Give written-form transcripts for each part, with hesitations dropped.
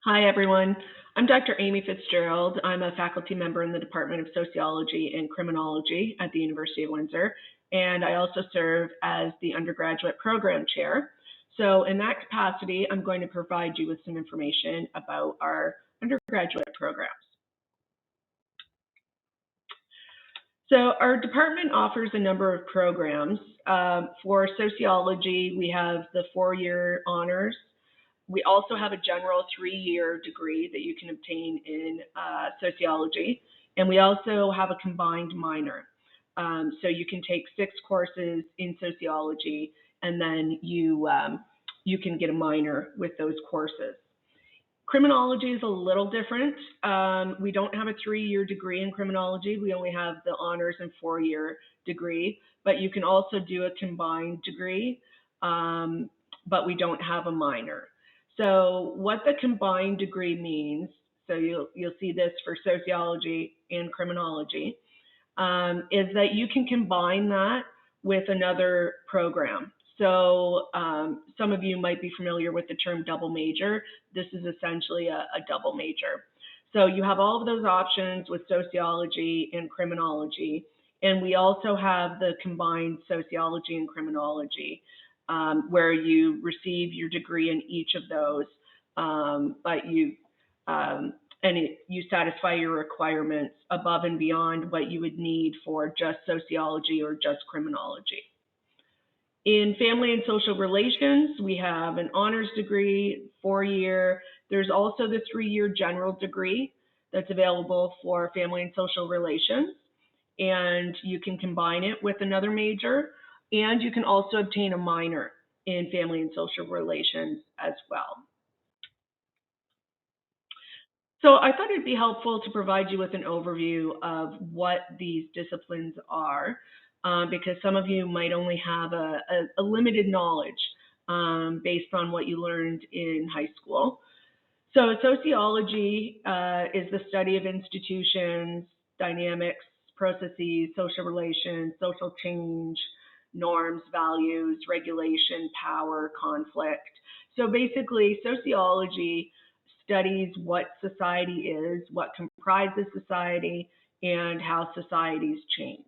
Hi, everyone. I'm Dr. Amy Fitzgerald. I'm a faculty member in the Department of Sociology and Criminology at the University of Windsor, and I also serve as the undergraduate program chair. So in that capacity, I'm going to provide you with some information about our undergraduate programs. So our department offers a number of programs. For sociology, we have the four-year honors. We also have a general three-year degree that you can obtain in sociology, and we also have a combined minor. So you can take 6 courses in sociology, and then you can get a minor with those courses. Criminology is a little different. We don't have a 3-year degree in criminology. We only have the honors and 4-year degree, but you can also do a combined degree, but we don't have a minor. So what the combined degree means, so you'll see this for sociology and criminology, is that you can combine that with another program. So some of you might be familiar with the term double major. This is essentially a double major. So you have all of those options with sociology and criminology. And we also have the combined sociology and criminology, where you receive your degree in each of those, but you satisfy your requirements above and beyond what you would need for just sociology or just criminology. In family and social relations, we have an honors degree, 4-year. There's also the 3-year general degree that's available for family and social relations, and you can combine it with another major, and you can also obtain a minor in family and social relations as well. So I thought it'd be helpful to provide you with an overview of what these disciplines are, because some of you might only have a limited knowledge based on what you learned in high school. So sociology is the study of institutions, dynamics, processes, social relations, social change, norms, values, regulation, power, conflict. So basically, sociology studies what society is, what comprises society, and how societies change.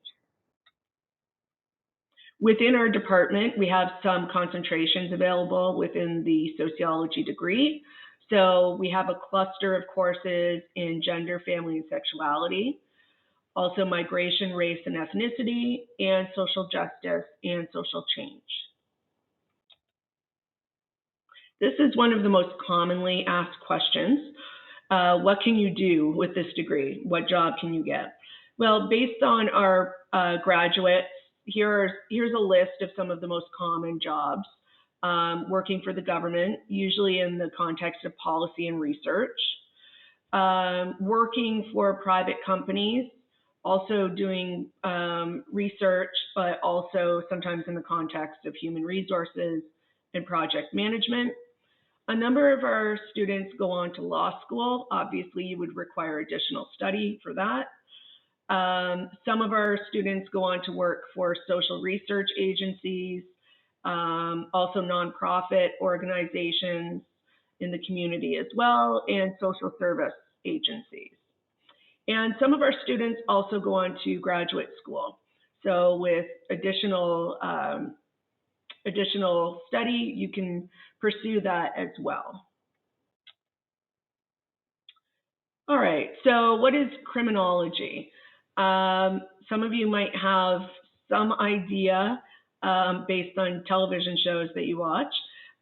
Within our department, we have some concentrations available within the sociology degree. So we have a cluster of courses in gender, family, and sexuality, also migration, race, and ethnicity, and social justice and social change. This is one of the most commonly asked questions. What can you do with this degree? What job can you get? Well, based on our graduates, here's a list of some of the most common jobs. Working for the government, usually in the context of policy and research. Working for private companies, also doing research, but also sometimes in the context of human resources and project management. A number of our students go on to law school. Obviously, you would require additional study for that. Some of our students go on to work for social research agencies, also nonprofit organizations in the community as well, and social service agencies. And some of our students also go on to graduate school. So with additional study, you can pursue that as well. All right, so what is criminology? Some of you might have some idea based on television shows that you watch.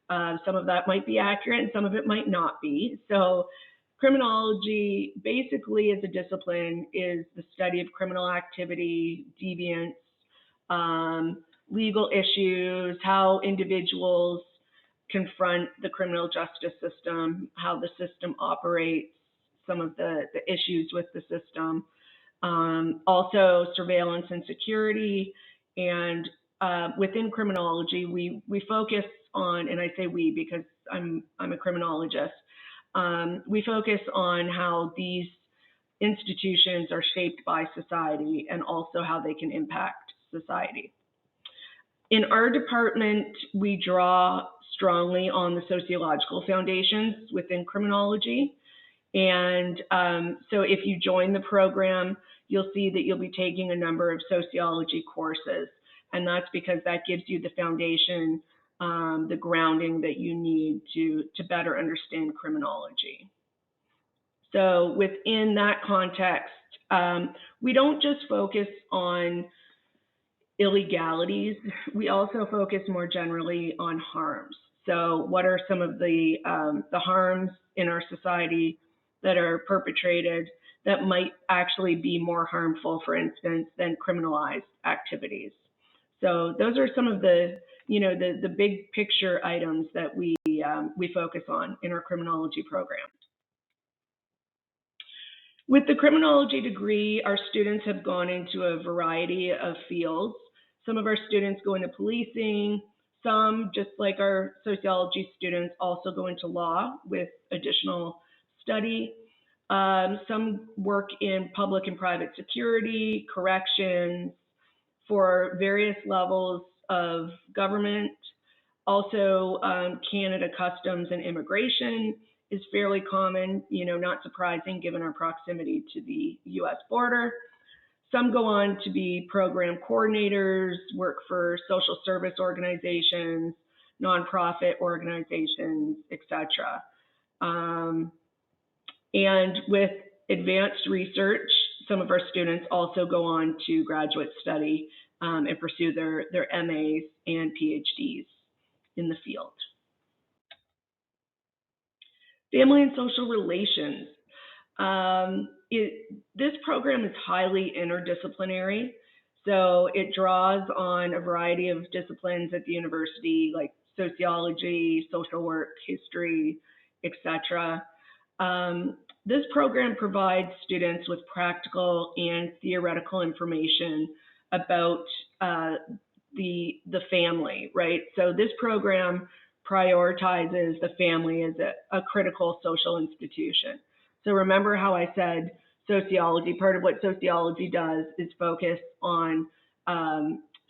Some of that might be accurate and some of it might not be. So criminology basically as a discipline is the study of criminal activity, deviance, legal issues, how individuals confront the criminal justice system, how the system operates, some of the issues with the system, also surveillance and security. And within criminology, we focus on, and I say we because I'm a criminologist, we focus on how these institutions are shaped by society and also how they can impact society. In our department, we draw strongly on the sociological foundations within criminology. And so if you join the program, you'll see that you'll be taking a number of sociology courses. And that's because that gives you the foundation, the grounding that you need to better understand criminology. So within that context, we don't just focus on illegalities, we also focus more generally on harms. So, what are some of the harms in our society that are perpetrated that might actually be more harmful, for instance, than criminalized activities? So, those are some of the big picture items that we focus on in our criminology program. With the criminology degree, our students have gone into a variety of fields. Some of our students go into policing, some, just like our sociology students, also go into law with additional study. Some work in public and private security, corrections, for various levels of government. Also, Canada Customs and Immigration is fairly common, not surprising given our proximity to the US border. Some go on to be program coordinators, work for social service organizations, nonprofit organizations, etc. Um, and with advanced research, some of our students also go on to graduate study and pursue their MAs and PhDs in the field. Family and social relations. This program is highly interdisciplinary, so it draws on a variety of disciplines at the university, like sociology, social work, history, etc. This program provides students with practical and theoretical information about the family, right? So this program prioritizes the family as a critical social institution. So remember how I said sociology, part of what sociology does is focus on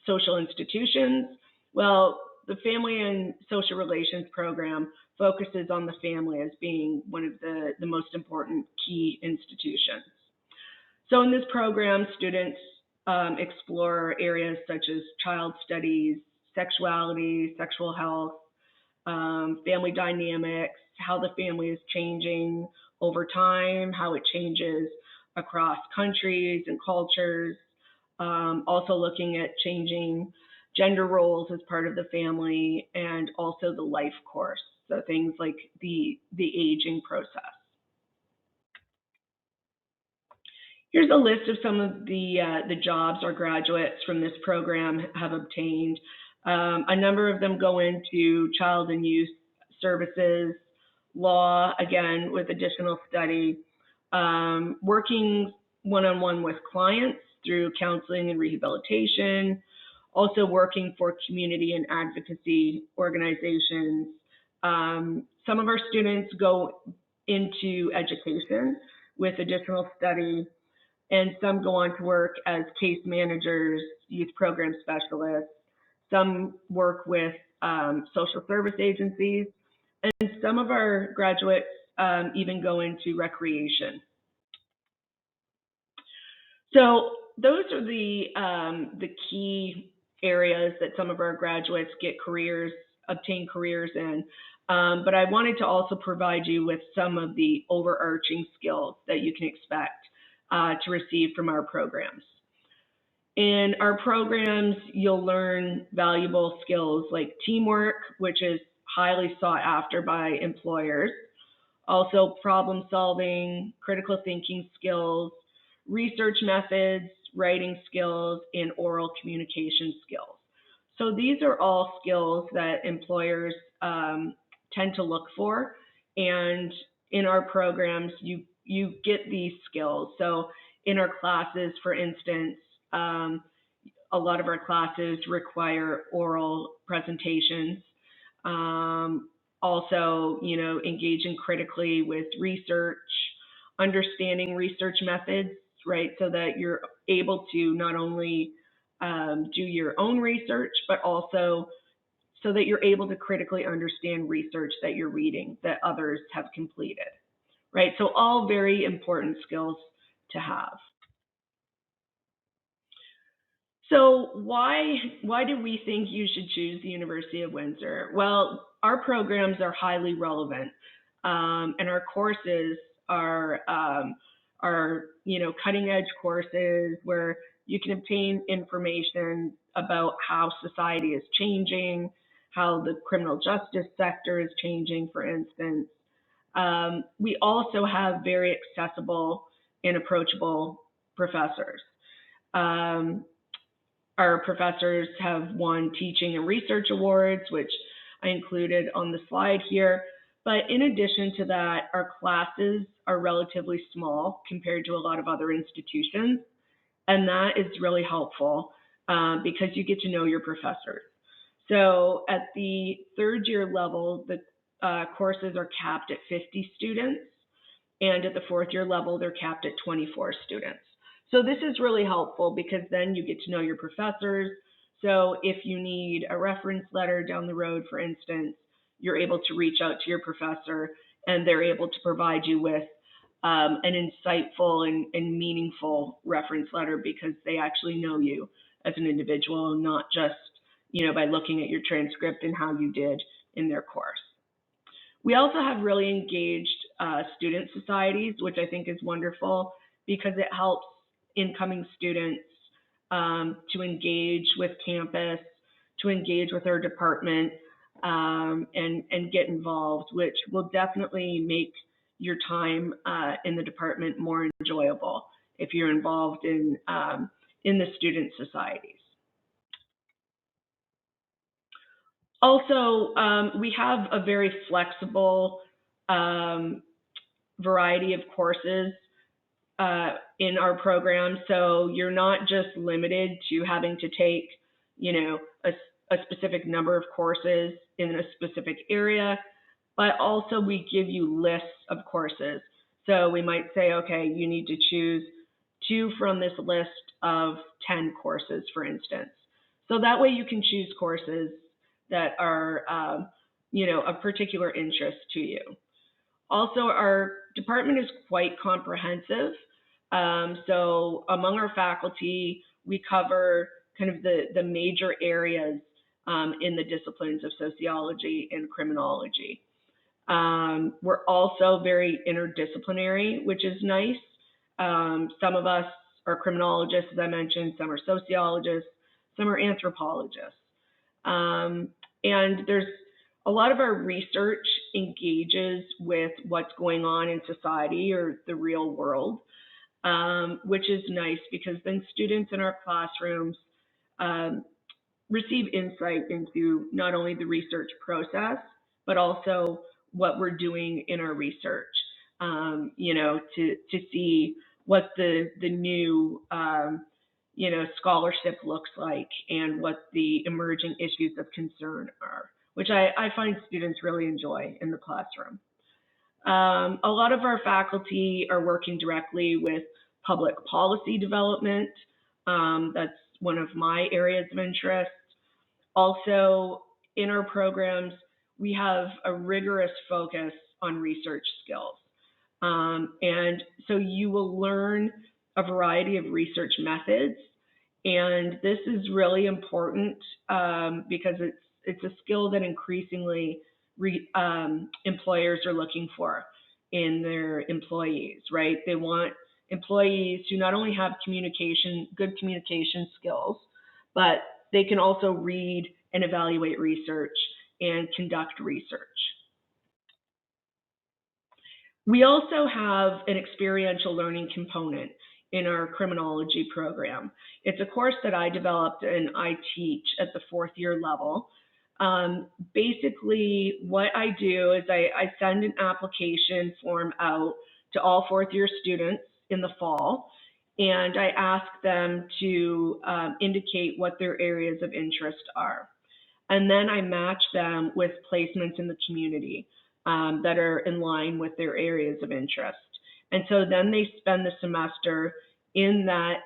social institutions. Well, the Family and Social Relations program focuses on the family as being one of the most important key institutions. So in this program, students explore areas such as child studies, sexuality, sexual health, family dynamics, how the family is changing over time, how it changes across countries and cultures, also looking at changing gender roles as part of the family, and also the life course, so things like the aging process. Here's a list of some of the jobs our graduates from this program have obtained. A number of them go into child and youth services, law, again, with additional study, working one-on-one with clients through counseling and rehabilitation, also working for community and advocacy organizations. Some of our students go into education with additional study, and some go on to work as case managers, youth program specialists. Some work with social service agencies, and some of our graduates even go into recreation. So those are the key areas that some of our graduates obtain careers in. But I wanted to also provide you with some of the overarching skills that you can expect to receive from our programs. In our programs, you'll learn valuable skills like teamwork, which is highly sought after by employers, also problem solving, critical thinking skills, research methods, writing skills, and oral communication skills. So these are all skills that employers tend to look for, and in our programs, you get these skills. So in our classes, for instance, a lot of our classes require oral presentations. Also, engaging critically with research, understanding research methods, right? So that you're able to not only do your own research, but also so that you're able to critically understand research that you're reading that others have completed, right? So all very important skills to have. So why do we think you should choose the University of Windsor? Well, our programs are highly relevant, and our courses are cutting edge courses where you can obtain information about how society is changing, how the criminal justice sector is changing, for instance. We also have very accessible and approachable professors. Um, our professors have won teaching and research awards, which I included on the slide here. But in addition to that, our classes are relatively small compared to a lot of other institutions. And that is really helpful because you get to know your professors. So at the third year level, the courses are capped at 50 students. And at the fourth year level, they're capped at 24 students. So this is really helpful because then you get to know your professors. So if you need a reference letter down the road, for instance, you're able to reach out to your professor and they're able to provide you with an insightful and meaningful reference letter because they actually know you as an individual, not just by looking at your transcript and how you did in their course. We also have really engaged student societies, which I think is wonderful because it helps incoming students to engage with campus, to engage with our department, and get involved, which will definitely make your time in the department more enjoyable if you're involved in the student societies. Also, we have a very flexible variety of courses in our program. So you're not just limited to having to take, a specific number of courses in a specific area, but also we give you lists of courses. So we might say, okay, you need to choose 2 from this list of 10 courses, for instance. So that way you can choose courses that are, of particular interest to you. Also, our department is quite comprehensive. So among our faculty, we cover kind of the major areas in the disciplines of sociology and criminology. We're also very interdisciplinary, which is nice. Some of us are criminologists, as I mentioned, some are sociologists, some are anthropologists. And there's a lot of our research engages with what's going on in society or the real world, which is nice because then students in our classrooms receive insight into not only the research process, but also what we're doing in our research, to see what the new scholarship looks like and what the emerging issues of concern are, which I find students really enjoy in the classroom. A lot of our faculty are working directly with public policy development. That's one of my areas of interest. Also, in our programs, we have a rigorous focus on research skills. And so you will learn a variety of research methods. And this is really important because it's a skill that increasingly employers are looking for in their employees, right? They want employees who not only have good communication skills, but they can also read and evaluate research and conduct research. We also have an experiential learning component in our criminology program. It's a course that I developed and I teach at the 4th year level. Basically, what I do is I send an application form out to all 4th year students in the fall, and I ask them to indicate what their areas of interest are. And then I match them with placements in the community that are in line with their areas of interest. And so then they spend the semester in that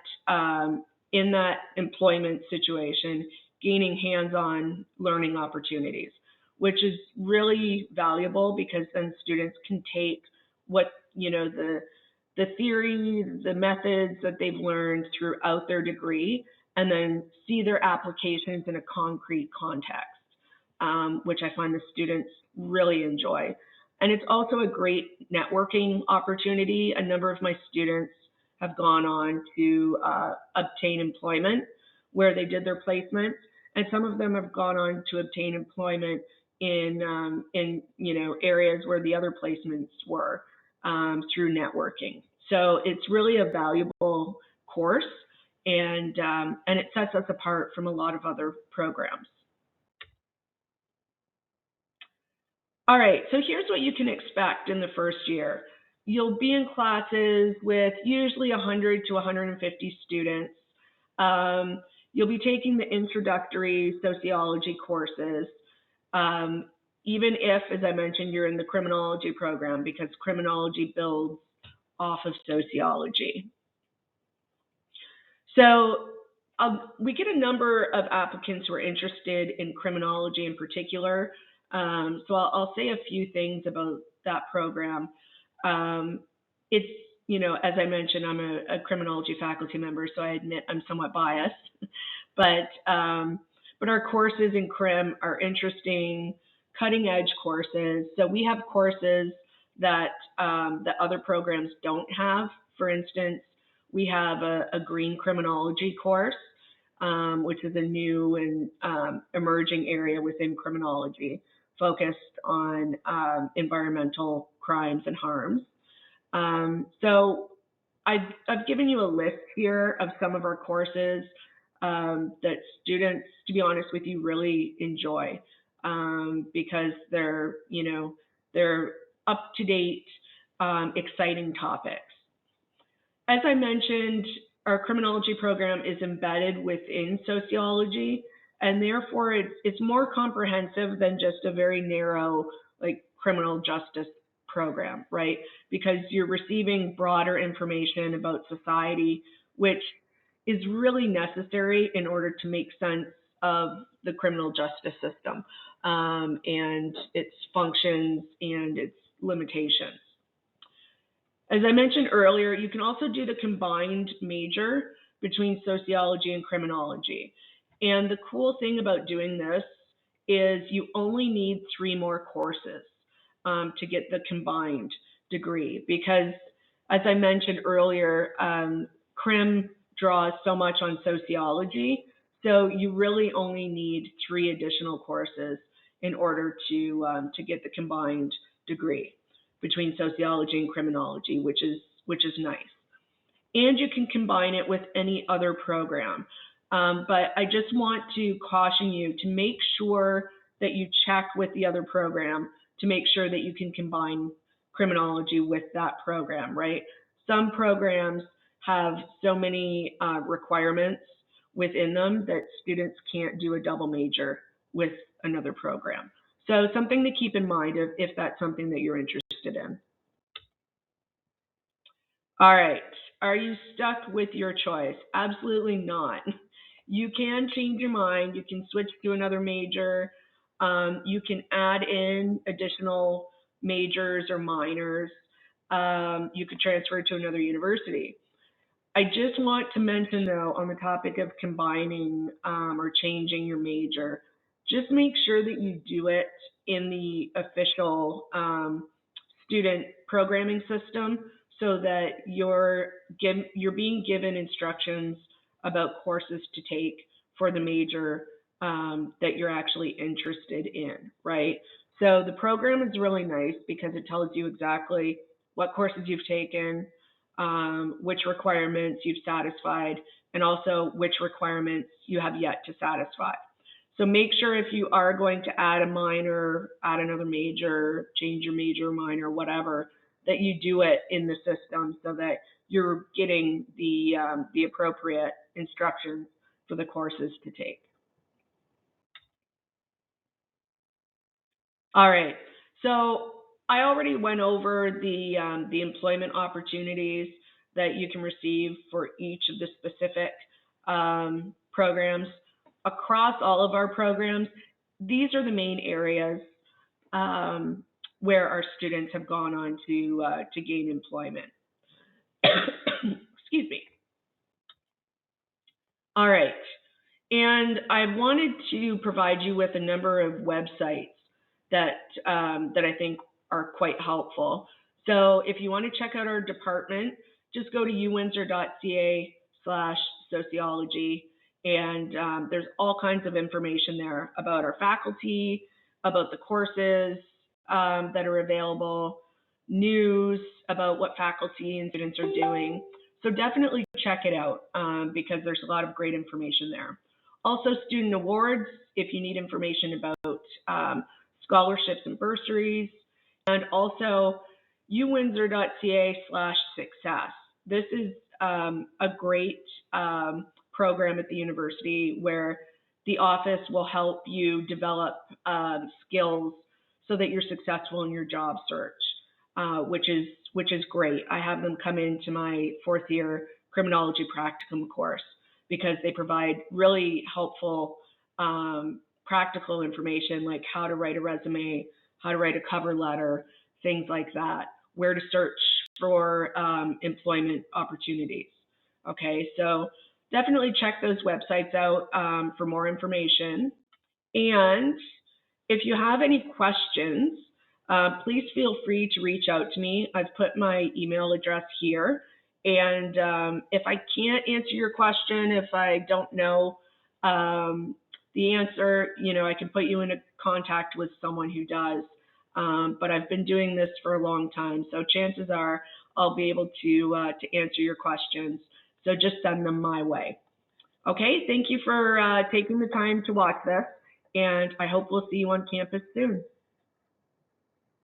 in that employment situation, gaining hands-on learning opportunities, which is really valuable because then students can take what, the theory, the methods that they've learned throughout their degree, and then see their applications in a concrete context, which I find the students really enjoy. And it's also a great networking opportunity. A number of my students have gone on to obtain employment where they did their placement, and some of them have gone on to obtain employment in areas where the other placements were, through networking. So it's really a valuable course, and it sets us apart from a lot of other programs. All right, so here's what you can expect in the first year. You'll be in classes with usually 100 to 150 students. You'll be taking the introductory sociology courses, even if, as I mentioned, you're in the criminology program, because criminology builds off of sociology. So we get a number of applicants who are interested in criminology in particular. So I'll say a few things about that program. It's, as I mentioned, I'm a criminology faculty member, so I admit I'm somewhat biased. But our courses in crim are interesting, cutting edge courses. So we have courses that other programs don't have. For instance, we have a green criminology course, which is a new and emerging area within criminology, focused on environmental crimes and harms. So I've given you a list here of some of our courses that students, to be honest with you, really enjoy, because they're up to date, exciting topics. As I mentioned, our criminology program is embedded within sociology, and therefore it's more comprehensive than just a very narrow, like, criminal justice program, right? Because you're receiving broader information about society, which is really necessary in order to make sense of the criminal justice system, and its functions and its limitations. As I mentioned earlier, you can also do the combined major between sociology and criminology. And the cool thing about doing this is you only need 3 more courses to get the combined degree, because, as I mentioned earlier, crim draws so much on sociology, so you really only need 3 additional courses in order to get the combined degree between sociology and criminology, which is nice. And you can combine it with any other program. But I just want to caution you to make sure that you check with the other program to make sure that you can combine criminology with that program, right? Some programs have so many requirements within them that students can't do a double major with another program. So something to keep in mind if that's something that you're interested in. All right. Are you stuck with your choice? Absolutely not. You can change your mind. You can switch to another major. You can add in additional majors or minors. You could transfer to another university. I just want to mention, though, on the topic of combining or changing your major, just make sure that you do it in the official student programming system, so that you're being given instructions about courses to take for the major that you're actually interested in, right? So the program is really nice because it tells you exactly what courses you've taken, which requirements you've satisfied, and also which requirements you have yet to satisfy. So make sure, if you are going to add a minor, add another major, change your major, minor, whatever, that you do it in the system so that you're getting the appropriate instructions for the courses to take. All right. So I already went over the employment opportunities that you can receive for each of the specific programs. Across all of our programs, these are the main areas where our students have gone on to gain employment. Excuse me. All right. And I wanted to provide you with a number of websites that that I think are quite helpful. So if you want to check out our department, just go to uwindsor.ca/sociology, and there's all kinds of information there about our faculty, about the courses that are available, news about what faculty and students are doing. So definitely check it out because there's a lot of great information there. Also, student awards, if you need information about scholarships and bursaries, and also uwindsor.ca/success. This is a great program at the university where the office will help you develop skills so that you're successful in your job search, which is great. I have them come into my fourth year criminology practicum course because they provide really helpful practical information like how to write a resume, how to write a cover letter, things like that, where to search for employment opportunities. Okay, so definitely check those websites out for more information. And if you have any questions, please feel free to reach out to me. I've put my email address here. And if I can't answer your question, if I don't know the answer, I can put you in contact with someone who does. But I've been doing this for a long time, so chances are I'll be able to answer your questions. So just send them my way. Okay, thank you for taking the time to watch this, and I hope we'll see you on campus soon.